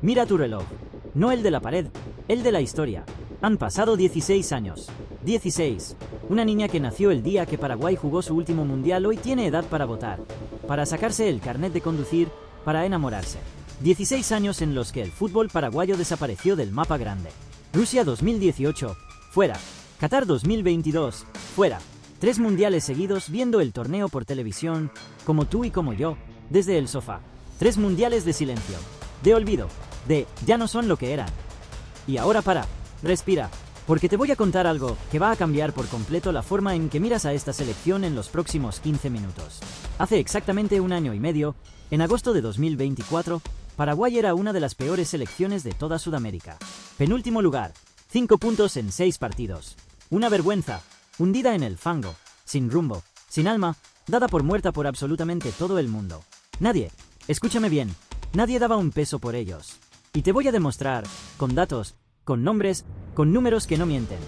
Mira tu reloj. No el de la pared, el de la historia. Han pasado 16 años. 16. Una niña que nació el día que Paraguay jugó su último mundial hoy tiene edad para votar, para sacarse el carnet de conducir, para enamorarse. 16 años en los que el fútbol paraguayo desapareció del mapa grande. Rusia 2018, fuera. Qatar 2022, fuera. 3 mundiales seguidos viendo el torneo por televisión, como tú y como yo, desde el sofá. 3 mundiales de silencio, de olvido, de ya no son lo que eran. Y ahora para, respira, porque te voy a contar algo que va a cambiar por completo la forma en que miras a esta selección en los próximos 15 minutos. Hace exactamente 1 año y medio, en agosto de 2024, Paraguay era una de las peores selecciones de toda Sudamérica. Penúltimo lugar, 5 puntos en 6 partidos. Una vergüenza, hundida en el fango, sin rumbo, sin alma, dada por muerta por absolutamente todo el mundo. Nadie, escúchame bien, nadie daba un peso por ellos. Y te voy a demostrar, con datos, con nombres, con números que no mienten,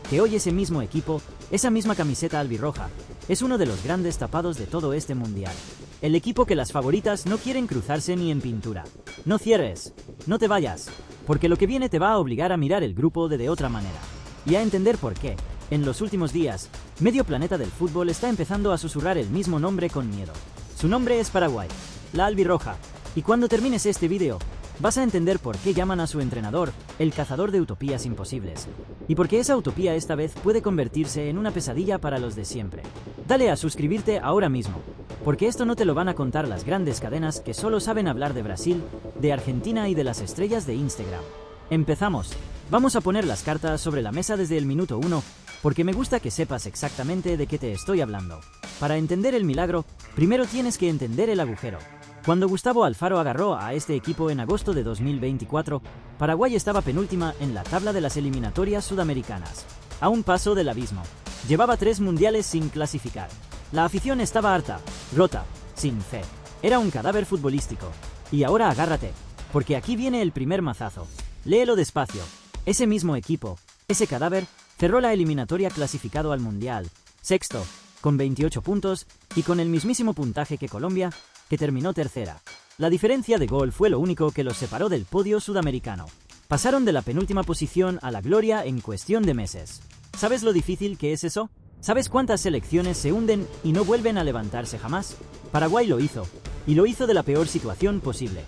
que hoy ese mismo equipo, esa misma camiseta albirroja, es uno de los grandes tapados de todo este mundial. El equipo que las favoritas no quieren cruzarse ni en pintura. No cierres, no te vayas, porque lo que viene te va a obligar a mirar el grupo de otra manera. Y a entender por qué, en los últimos días, medio planeta del fútbol está empezando a susurrar el mismo nombre con miedo. Su nombre es Paraguay, la albirroja. Y cuando termines este vídeo, vas a entender por qué llaman a su entrenador el cazador de utopías imposibles. Y por qué esa utopía esta vez puede convertirse en una pesadilla para los de siempre. Dale a suscribirte ahora mismo, porque esto no te lo van a contar las grandes cadenas que solo saben hablar de Brasil, de Argentina y de las estrellas de Instagram. Empezamos. Vamos a poner las cartas sobre la mesa desde el minuto 1, porque me gusta que sepas exactamente de qué te estoy hablando. Para entender el milagro, primero tienes que entender el agujero. Cuando Gustavo Alfaro agarró a este equipo en agosto de 2024, Paraguay estaba penúltima en la tabla de las eliminatorias sudamericanas. A un paso del abismo. Llevaba 3 mundiales sin clasificar. La afición estaba harta, rota, sin fe. Era un cadáver futbolístico. Y ahora agárrate, porque aquí viene el primer mazazo. Léelo despacio. Ese mismo equipo, ese cadáver, cerró la eliminatoria clasificado al mundial, sexto, con 28 puntos y con el mismísimo puntaje que Colombia, que terminó tercera. La diferencia de gol fue lo único que los separó del podio sudamericano. Pasaron de la penúltima posición a la gloria en cuestión de meses. ¿Sabes lo difícil que es eso? ¿Sabes cuántas selecciones se hunden y no vuelven a levantarse jamás? Paraguay lo hizo, y lo hizo de la peor situación posible.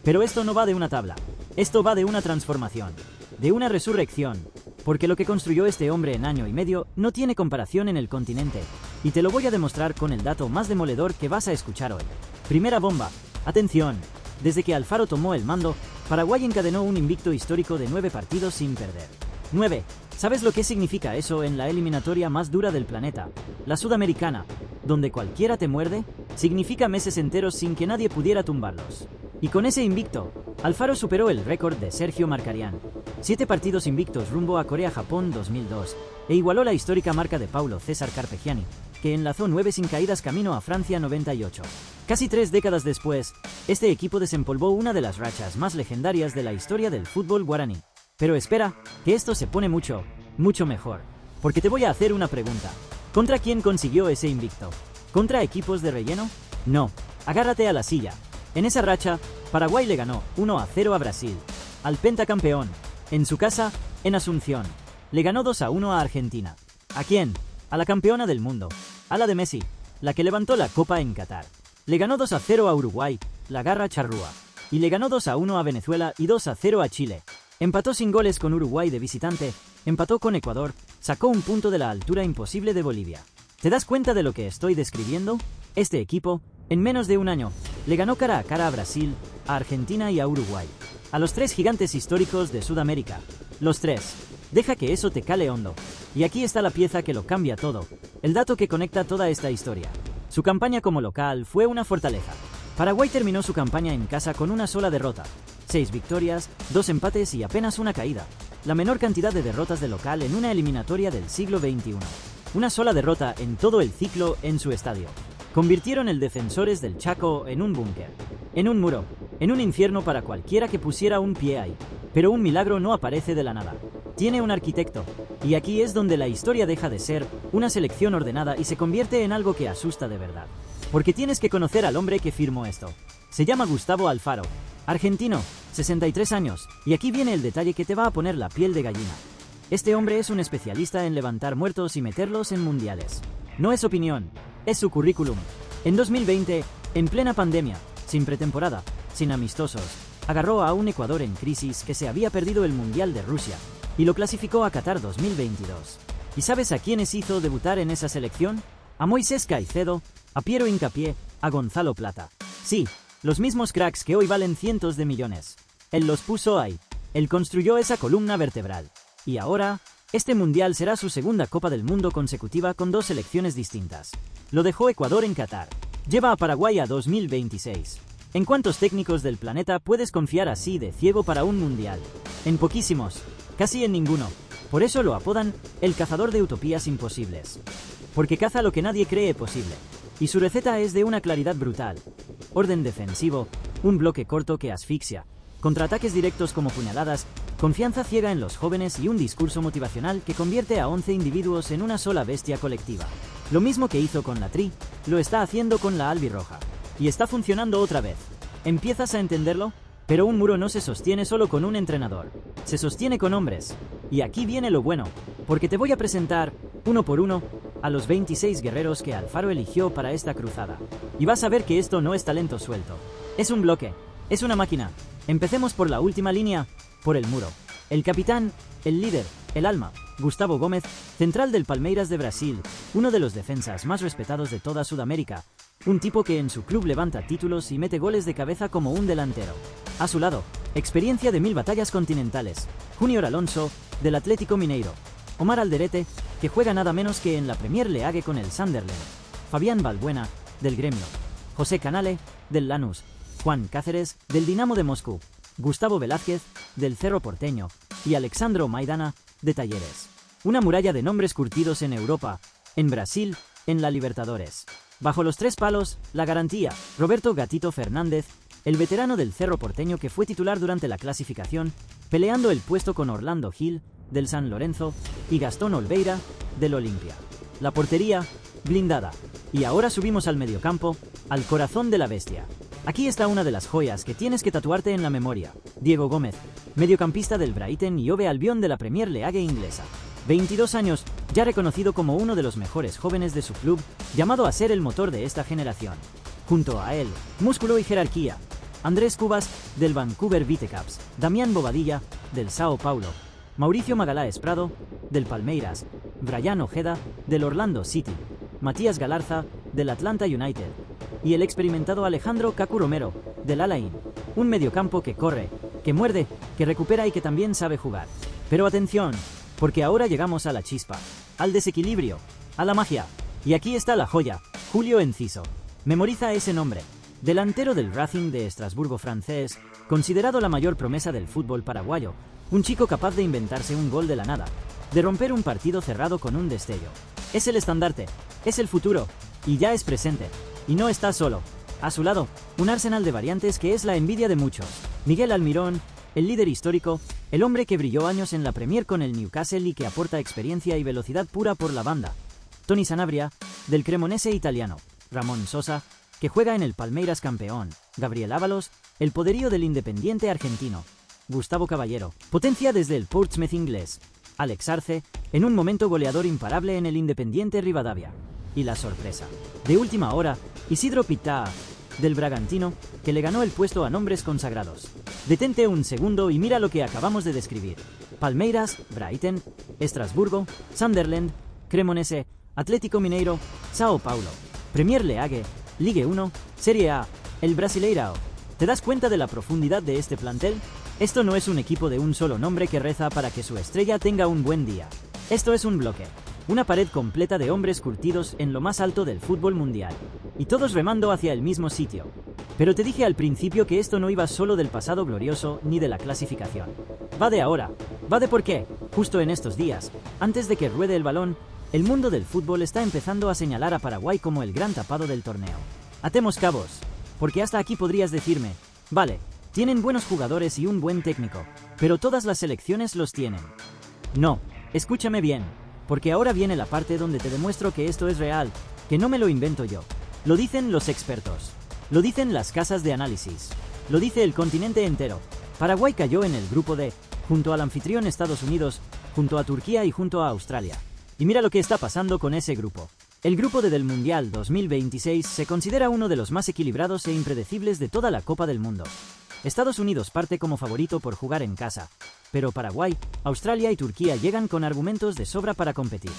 Pero esto no va de una tabla, esto va de una transformación, de una resurrección, porque lo que construyó este hombre en año y medio no tiene comparación en el continente, y te lo voy a demostrar con el dato más demoledor que vas a escuchar hoy. Primera bomba. Atención. Desde que Alfaro tomó el mando, Paraguay encadenó un invicto histórico de 9 partidos sin perder. 9. ¿Sabes lo que significa eso en la eliminatoria más dura del planeta? La sudamericana, donde cualquiera te muerde, significa meses enteros sin que nadie pudiera tumbarlos. Y con ese invicto, Alfaro superó el récord de Sergio Marcarián. 7 partidos invictos rumbo a Corea-Japón 2002, e igualó la histórica marca de Paulo César Carpegiani, que enlazó 9 sin caídas camino a Francia 98. Casi 3 décadas después, este equipo desempolvó una de las rachas más legendarias de la historia del fútbol guaraní. Pero espera, que esto se pone mucho, mucho mejor. Porque te voy a hacer una pregunta. ¿Contra quién consiguió ese invicto? ¿Contra equipos de relleno? No. Agárrate a la silla. En esa racha, Paraguay le ganó 1-0 a Brasil, al pentacampeón, en su casa, en Asunción. Le ganó 2-1 a Argentina. ¿A quién? A la campeona del mundo, a la de Messi, la que levantó la copa en Qatar. Le ganó 2-0 a Uruguay, la garra charrúa. Y le ganó 2-1 a Venezuela y 2-0 a Chile. Empató sin goles con Uruguay de visitante, empató con Ecuador, sacó un punto de la altura imposible de Bolivia. ¿Te das cuenta de lo que estoy describiendo? Este equipo, en menos de 1 año, le ganó cara a cara a Brasil, a Argentina y a Uruguay. A los 3 gigantes históricos de Sudamérica. Los 3. Deja que eso te cale hondo. Y aquí está la pieza que lo cambia todo. El dato que conecta toda esta historia. Su campaña como local fue una fortaleza. Paraguay terminó su campaña en casa con una sola derrota. 6 victorias, 2 empates y apenas una caída. La menor cantidad de derrotas de local en una eliminatoria del siglo XXI. Una sola derrota en todo el ciclo en su estadio. Convirtieron el Defensores del Chaco en un búnker, en un muro, en un infierno para cualquiera que pusiera un pie ahí. Pero un milagro no aparece de la nada. Tiene un arquitecto, y aquí es donde la historia deja de ser una selección ordenada y se convierte en algo que asusta de verdad. Porque tienes que conocer al hombre que firmó esto. Se llama Gustavo Alfaro, Argentino, 63 años, y aquí viene el detalle que te va a poner la piel de gallina. Este hombre es un especialista en levantar muertos y meterlos en mundiales. No es opinión, es su currículum. En 2020, en plena pandemia, sin pretemporada, sin amistosos, agarró a un Ecuador en crisis que se había perdido el Mundial de Rusia y lo clasificó a Qatar 2022. ¿Y sabes a quiénes hizo debutar en esa selección? A Moisés Caicedo, a Piero Hincapié, a Gonzalo Plata. Sí, los mismos cracks que hoy valen cientos de millones. Él los puso ahí. Él construyó esa columna vertebral. Y ahora, este mundial será su segunda Copa del Mundo consecutiva con 2 selecciones distintas. Lo dejó Ecuador en Qatar. Lleva a Paraguay a 2026. ¿En cuántos técnicos del planeta puedes confiar así de ciego para un mundial? En poquísimos. Casi en ninguno. Por eso lo apodan el cazador de utopías imposibles. Porque caza lo que nadie cree posible. Y su receta es de una claridad brutal. Orden defensivo, un bloque corto que asfixia, contraataques directos como puñaladas, confianza ciega en los jóvenes y un discurso motivacional que convierte a 11 individuos en una sola bestia colectiva. Lo mismo que hizo con la Tri, lo está haciendo con la albirroja. Y está funcionando otra vez. ¿Empiezas a entenderlo? Pero un muro no se sostiene solo con un entrenador. Se sostiene con hombres. Y aquí viene lo bueno, porque te voy a presentar, uno por uno, a los 26 guerreros que Alfaro eligió para esta cruzada. Y vas a ver que esto no es talento suelto. Es un bloque. Es una máquina. Empecemos por la última línea, por el muro. El capitán, el líder, el alma, Gustavo Gómez, central del Palmeiras de Brasil, uno de los defensas más respetados de toda Sudamérica, un tipo que en su club levanta títulos y mete goles de cabeza como un delantero. A su lado, experiencia de 1000 batallas continentales, Junior Alonso, del Atlético Mineiro, Omar Alderete, que juega nada menos que en la Premier League con el Sunderland, Fabián Balbuena, del Gremio, José Canale, del Lanús, Juan Cáceres, del Dinamo de Moscú, Gustavo Velázquez, del Cerro Porteño, y Alexandro Maidana, de Talleres. Una muralla de nombres curtidos en Europa, en Brasil, en la Libertadores. Bajo los 3 palos, la garantía, Roberto Gatito Fernández, el veterano del Cerro Porteño que fue titular durante la clasificación, peleando el puesto con Orlando Gil, del San Lorenzo, y Gastón Olveira, del Olimpia. La portería, blindada. Y ahora subimos al mediocampo, al corazón de la bestia. Aquí está una de las joyas que tienes que tatuarte en la memoria. Diego Gómez, mediocampista del Brighton y Hove Albion de la Premier League inglesa. 22 años, ya reconocido como uno de los mejores jóvenes de su club, llamado a ser el motor de esta generación. Junto a él, músculo y jerarquía. Andrés Cubas, del Vancouver Whitecaps, Damián Bobadilla, del Sao Paulo, Mauricio Magaláes Prado, del Palmeiras, Brian Ojeda, del Orlando City, Matías Galarza, del Atlanta United, y el experimentado Alejandro Cacu Romero, del Alain. Un mediocampo que corre, que muerde, que recupera y que también sabe jugar. Pero atención, porque ahora llegamos a la chispa, al desequilibrio, a la magia. Y aquí está la joya, Julio Enciso. Memoriza ese nombre. Delantero del Racing de Estrasburgo francés, considerado la mayor promesa del fútbol paraguayo, un chico capaz de inventarse un gol de la nada, de romper un partido cerrado con un destello. Es el estandarte, es el futuro, y ya es presente. Y no está solo. A su lado, un arsenal de variantes que es la envidia de muchos. Miguel Almirón, el líder histórico, el hombre que brilló años en la Premier con el Newcastle y que aporta experiencia y velocidad pura por la banda. Tony Sanabria, del Cremonese italiano. Ramón Sosa, que juega en el Palmeiras campeón. Gabriel Ábalos, el poderío del Independiente argentino. Gustavo Caballero, potencia desde el Portsmouth inglés. Alex Arce, en un momento goleador imparable en el Independiente Rivadavia. Y la sorpresa, de última hora, Isidro Pitá, del Bragantino, que le ganó el puesto a nombres consagrados. Detente un segundo y mira lo que acabamos de describir. Palmeiras, Brighton, Estrasburgo, Sunderland, Cremonese, Atlético Mineiro, Sao Paulo, Premier League, Ligue 1, Serie A, el Brasileirao. ¿Te das cuenta de la profundidad de este plantel? Esto no es un equipo de un solo nombre que reza para que su estrella tenga un buen día. Esto es un bloque. Una pared completa de hombres curtidos en lo más alto del fútbol mundial. Y todos remando hacia el mismo sitio. Pero te dije al principio que esto no iba solo del pasado glorioso ni de la clasificación. Va de ahora. Va de por qué, justo en estos días, antes de que ruede el balón, el mundo del fútbol está empezando a señalar a Paraguay como el gran tapado del torneo. Atemos cabos. Porque hasta aquí podrías decirme, vale, tienen buenos jugadores y un buen técnico, pero todas las selecciones los tienen. No, escúchame bien. Porque ahora viene la parte donde te demuestro que esto es real, que no me lo invento yo. Lo dicen los expertos. Lo dicen las casas de análisis. Lo dice el continente entero. Paraguay cayó en el grupo D, junto al anfitrión Estados Unidos, junto a Turquía y junto a Australia. Y mira lo que está pasando con ese grupo. El grupo D del Mundial 2026 se considera uno de los más equilibrados e impredecibles de toda la Copa del Mundo. Estados Unidos parte como favorito por jugar en casa, pero Paraguay, Australia y Turquía llegan con argumentos de sobra para competir.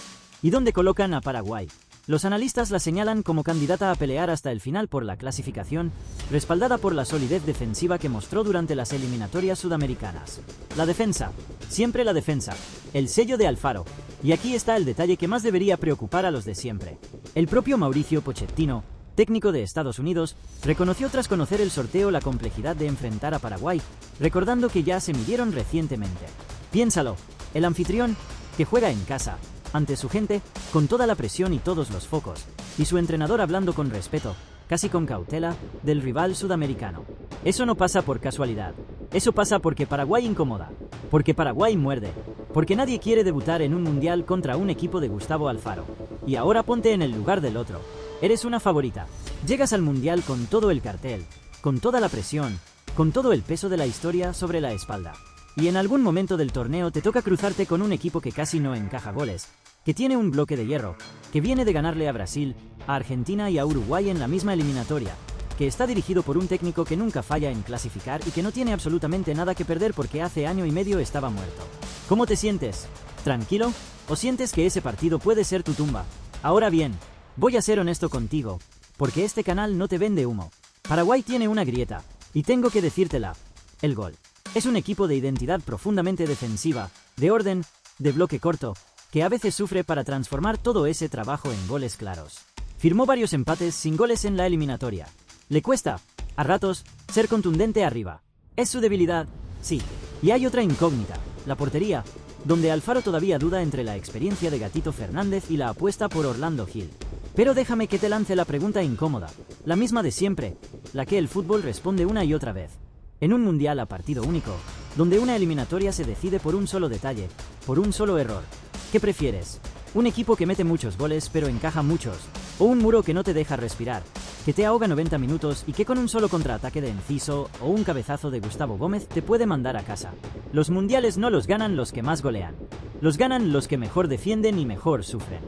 ¿Y dónde colocan a Paraguay? Los analistas la señalan como candidata a pelear hasta el final por la clasificación, respaldada por la solidez defensiva que mostró durante las eliminatorias sudamericanas. La defensa, siempre la defensa, el sello de Alfaro. Y aquí está el detalle que más debería preocupar a los de siempre. El propio Mauricio Pochettino, técnico de Estados Unidos, reconoció tras conocer el sorteo la complejidad de enfrentar a Paraguay, recordando que ya se midieron recientemente. Piénsalo, el anfitrión, que juega en casa, ante su gente, con toda la presión y todos los focos, y su entrenador hablando con respeto, casi con cautela, del rival sudamericano. Eso no pasa por casualidad. Eso pasa porque Paraguay incomoda, porque Paraguay muerde, porque nadie quiere debutar en un mundial contra un equipo de Gustavo Alfaro. Y ahora ponte en el lugar del otro. Eres una favorita. Llegas al mundial con todo el cartel, con toda la presión, con todo el peso de la historia sobre la espalda. Y en algún momento del torneo te toca cruzarte con un equipo que casi no encaja goles, que tiene un bloque de hierro, que viene de ganarle a Brasil, a Argentina y a Uruguay en la misma eliminatoria, que está dirigido por un técnico que nunca falla en clasificar y que no tiene absolutamente nada que perder porque hace año y medio estaba muerto. ¿Cómo te sientes? ¿Tranquilo? ¿O sientes que ese partido puede ser tu tumba? Ahora bien, voy a ser honesto contigo, porque este canal no te vende humo. Paraguay tiene una grieta, y tengo que decírtela: el gol. Es un equipo de identidad profundamente defensiva, de orden, de bloque corto, que a veces sufre para transformar todo ese trabajo en goles claros. Firmó varios empates sin goles en la eliminatoria. Le cuesta, a ratos, ser contundente arriba. ¿Es su debilidad? Sí. Y hay otra incógnita, la portería, donde Alfaro todavía duda entre la experiencia de Gatito Fernández y la apuesta por Orlando Gil. Pero déjame que te lance la pregunta incómoda, la misma de siempre, la que el fútbol responde una y otra vez. En un mundial a partido único, donde una eliminatoria se decide por un solo detalle, por un solo error, ¿qué prefieres? ¿Un equipo que mete muchos goles pero encaja muchos? ¿O un muro que no te deja respirar, que te ahoga 90 minutos y que con un solo contraataque de Enciso o un cabezazo de Gustavo Gómez te puede mandar a casa? Los mundiales no los ganan los que más golean. Los ganan los que mejor defienden y mejor sufren.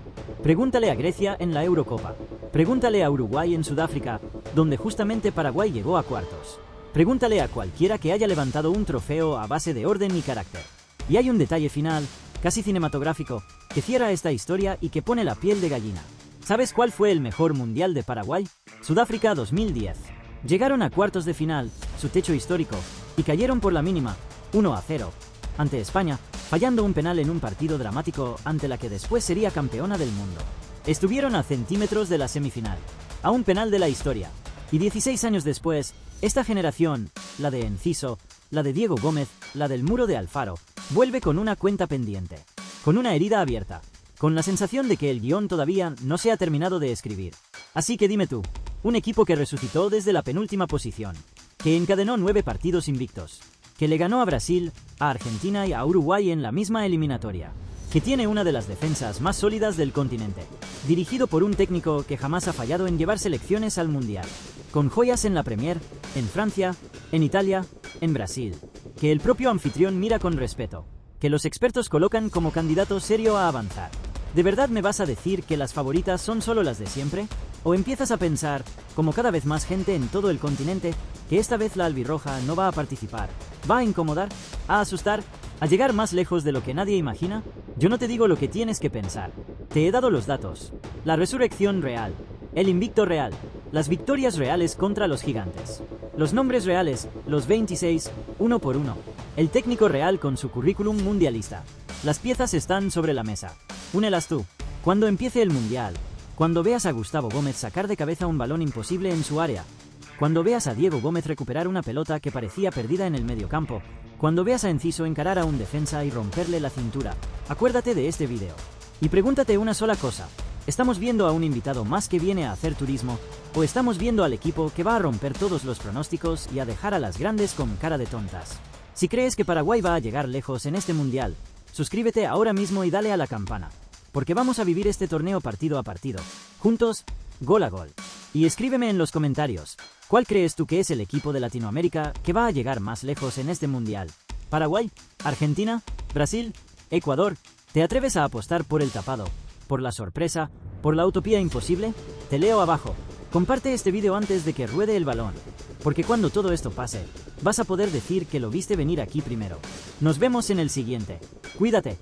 Pregúntale a Grecia en la Eurocopa. Pregúntale a Uruguay en Sudáfrica, donde justamente Paraguay llegó a cuartos. Pregúntale a cualquiera que haya levantado un trofeo a base de orden y carácter. Y hay un detalle final, casi cinematográfico, que cierra esta historia y que pone la piel de gallina. ¿Sabes cuál fue el mejor mundial de Paraguay? Sudáfrica 2010. Llegaron a cuartos de final, su techo histórico, y cayeron por la mínima, 1-0, ante España, fallando un penal en un partido dramático ante la que después sería campeona del mundo. Estuvieron a centímetros de la semifinal, a un penal de la historia. Y 16 años después, esta generación, la de Enciso, la de Diego Gómez, la del muro de Alfaro, vuelve con una cuenta pendiente, con una herida abierta, con la sensación de que el guión todavía no se ha terminado de escribir. Así que dime tú, un equipo que resucitó desde la penúltima posición, que encadenó 9 partidos invictos, que le ganó a Brasil, a Argentina y a Uruguay en la misma eliminatoria, que tiene una de las defensas más sólidas del continente, dirigido por un técnico que jamás ha fallado en llevar selecciones al Mundial, con joyas en la Premier, en Francia, en Italia, en Brasil, que el propio anfitrión mira con respeto, que los expertos colocan como candidato serio a avanzar. ¿De verdad me vas a decir que las favoritas son solo las de siempre? ¿O empiezas a pensar, como cada vez más gente en todo el continente, que esta vez la albirroja no va a participar, va a incomodar, a asustar, a llegar más lejos de lo que nadie imagina? Yo no te digo lo que tienes que pensar. Te he dado los datos. La resurrección real. El invicto real. Las victorias reales contra los gigantes. Los nombres reales, los 26, uno por uno. El técnico real con su currículum mundialista. Las piezas están sobre la mesa. Únelas tú. Cuando empiece el mundial. Cuando veas a Gustavo Gómez sacar de cabeza un balón imposible en su área. Cuando veas a Diego Gómez recuperar una pelota que parecía perdida en el mediocampo. Cuando veas a Enciso encarar a un defensa y romperle la cintura. Acuérdate de este vídeo. Y pregúntate una sola cosa. ¿Estamos viendo a un invitado más que viene a hacer turismo? ¿O estamos viendo al equipo que va a romper todos los pronósticos y a dejar a las grandes con cara de tontas? Si crees que Paraguay va a llegar lejos en este mundial, suscríbete ahora mismo y dale a la campana. Porque vamos a vivir este torneo partido a partido. Juntos, gol a gol. Y escríbeme en los comentarios, ¿Cuál crees tú que es el equipo de Latinoamérica que va a llegar más lejos en este mundial? ¿Paraguay? ¿Argentina? ¿Brasil? ¿Ecuador? ¿Te atreves a apostar por el tapado? ¿Por la sorpresa? ¿Por la utopía imposible? Te leo abajo. Comparte este vídeo antes de que ruede el balón, porque cuando todo esto pase, vas a poder decir que lo viste venir aquí primero. Nos vemos en el siguiente. Cuídate.